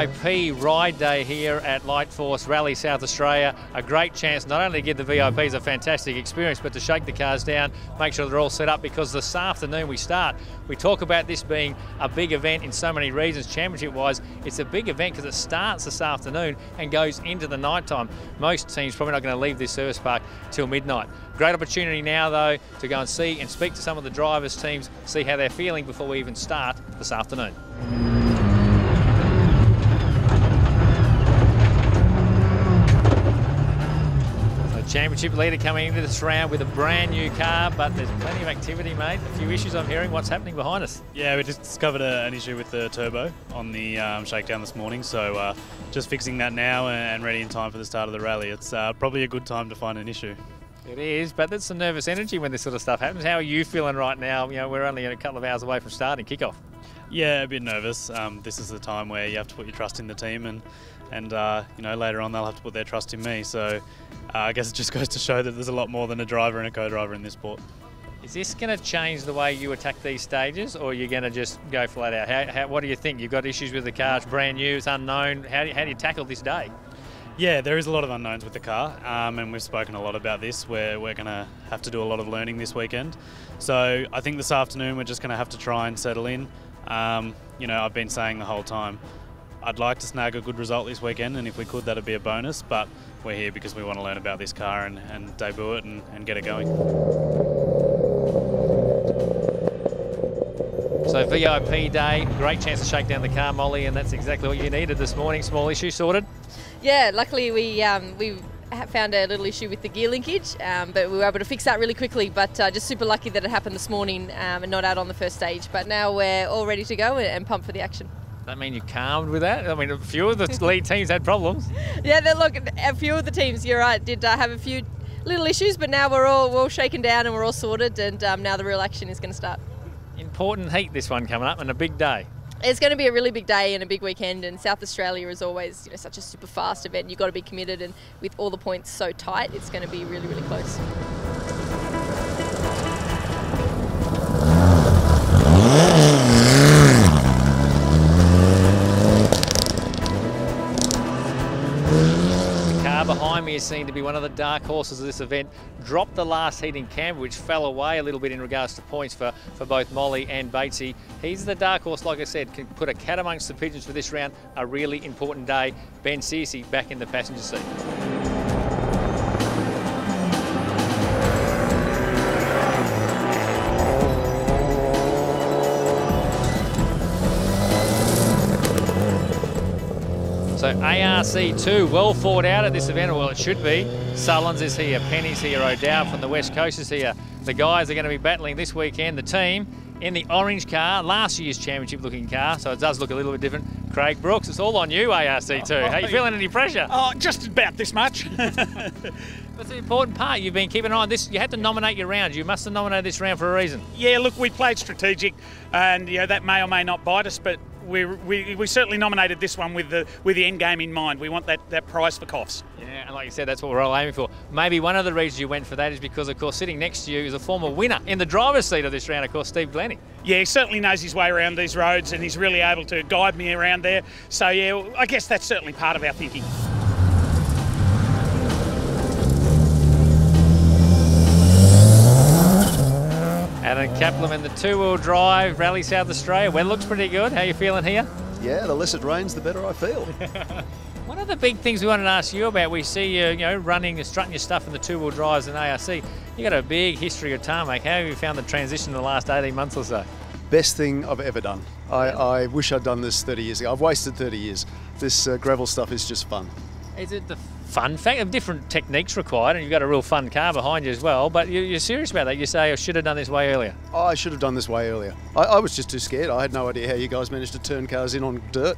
VIP ride day here at Lightforce Rally South Australia. A great chance not only to give the VIPs a fantastic experience, but to shake the cars down, make sure they're all set up, because this afternoon we start. We talk about this being a big event in so many reasons, championship-wise. It's a big event because it starts this afternoon and goes into the night time. Most teams probably not going to leave this service park till midnight. Great opportunity now, though, to go and see and speak to some of the drivers' teams, see how they're feeling before we even start this afternoon. Championship leader coming into this round with a brand new car, but there's plenty of activity, mate. A few issues I'm hearing. What's happening behind us? Yeah, we just discovered an issue with the turbo on the shakedown this morning, so just fixing that now and ready in time for the start of the rally. It's probably a good time to find an issue. It is, but there's some nervous energy when this sort of stuff happens. How are you feeling right now? You know, we're only a couple of hours away from starting kickoff. Yeah, a bit nervous. This is the time where you have to put your trust in the team, and you know, later on they'll have to put their trust in me. So I guess it just goes to show that there's a lot more than a driver and a co-driver in this sport. Is this going to change the way you attack these stages, or are you going to just go flat out? What do you think? You've got issues with the car, it's brand new, it's unknown. How do you tackle this day? Yeah, there is a lot of unknowns with the car, and we've spoken a lot about this, where we're going to have to do a lot of learning this weekend. So I think this afternoon we're just going to have to try and settle in. You know, I've been saying the whole time, I'd like to snag a good result this weekend, and if we could, that'd be a bonus, but we're here because we want to learn about this car and debut it and get it going. So VIP day, great chance to shake down the car, Molly, and that's exactly what you needed this morning. Small issue sorted? Yeah, luckily we found a little issue with the gear linkage, but we were able to fix that really quickly, but just super lucky that it happened this morning and not out on the first stage. But now we're all ready to go and pumped for the action. Does that mean you're calmed with that? I mean, a few of the lead teams had problems. Yeah, look, a few of the teams, you're right, did have a few little issues, but now we're all shaken down and we're all sorted, and now the real action is going to start. Important heat, this one coming up, and a big day. It's going to be a really big day and a big weekend, and South Australia is always, you know, such a super fast event. You've got to be committed, and with all the points so tight, it's going to be really, really close. Behind me is seen to be one of the dark horses of this event. Dropped the last heat in Canberra, which fell away a little bit in regards to points for both Molly and Batesy. He's the dark horse, like I said, can put a cat amongst the pigeons for this round. A really important day. Ben Searcy back in the passenger seat. So ARC2 well forward out at this event, well it should be. Sullins is here, Penny's here, O'Dowd from the West Coast is here. The guys are going to be battling this weekend, the team in the orange car, last year's championship looking car, so it does look a little bit different. Craig Brooks, it's all on you, ARC2. How you feeling, any pressure? Oh, just about this much. That's the important part. You've been keeping an eye on this. You had to nominate your rounds. You must have nominated this round for a reason. Yeah, look, we played strategic, and you know, that may or may not bite us, but we certainly nominated this one with the end game in mind. We want that prize for Coffs. Yeah, and like you said, that's what we're all aiming for. Maybe one of the reasons you went for that is because, of course, sitting next to you is a former winner in the driver's seat of this round, of course, Steve Glennie. Yeah, he certainly knows his way around these roads, and he's really able to guide me around there. So yeah, I guess that's certainly part of our thinking. Adam Kaplan, the two-wheel drive Rally South Australia. Weather looks pretty good. How are you feeling here? Yeah, the less it rains, the better I feel. One of the big things we wanted to ask you about, we see you, running, strutting your stuff in the two-wheel drives in ARC. You got a big history of tarmac. How have you found the transition in the last 18 months or so? Best thing I've ever done. I wish I'd done this 30 years ago. I've wasted 30 years. This gravel stuff is just fun. Is it the fun fact of different techniques required, and you've got a real fun car behind you as well, but you're serious about that? You say, I should have done this way earlier. I should have done this way earlier. I was just too scared. I had no idea how you guys managed to turn cars in on dirt,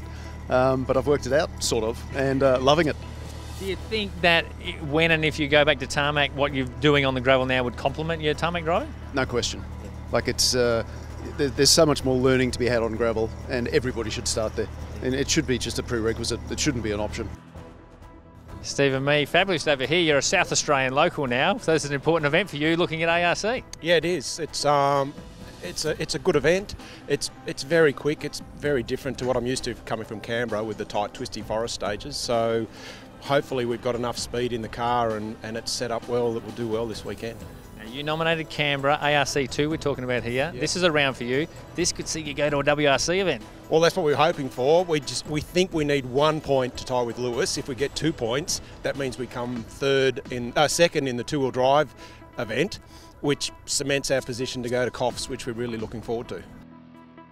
but I've worked it out, sort of, and loving it. Do you think that when and if you go back to tarmac, what you're doing on the gravel now would complement your tarmac driving? No question. Like, it's there's so much more learning to be had on gravel, and everybody should start there. And it should be just a prerequisite. It shouldn't be an option. Stephen Mee, fabulous over here. You're a South Australian local now, so this is an important event for you looking at ARC. Yeah, it is. It's it's a good event. It's very quick. It's very different to what I'm used to coming from Canberra with the tight, twisty forest stages. So hopefully we've got enough speed in the car and it's set up well that we'll do well this weekend. Now you nominated Canberra, ARC2 we're talking about here. This is a round for you. This could see you go to a WRC event. Well, that's what we're hoping for. We think we need 1 point to tie with Lewis. If we get 2 points, that means we come second in the two-wheel drive event, which cements our position to go to Coffs, which we're really looking forward to.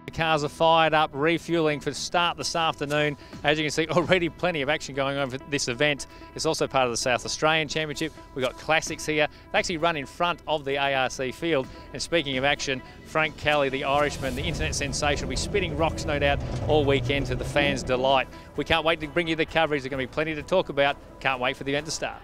The cars are fired up, refuelling for start this afternoon. As you can see, already plenty of action going on for this event. It's also part of the South Australian Championship. We've got classics here. They actually run in front of the ARC field. And speaking of action, Frank Kelly, the Irishman, the internet sensation, will be spitting rocks, no doubt, all weekend to the fans' delight. We can't wait to bring you the coverage. There's going to be plenty to talk about. Can't wait for the event to start.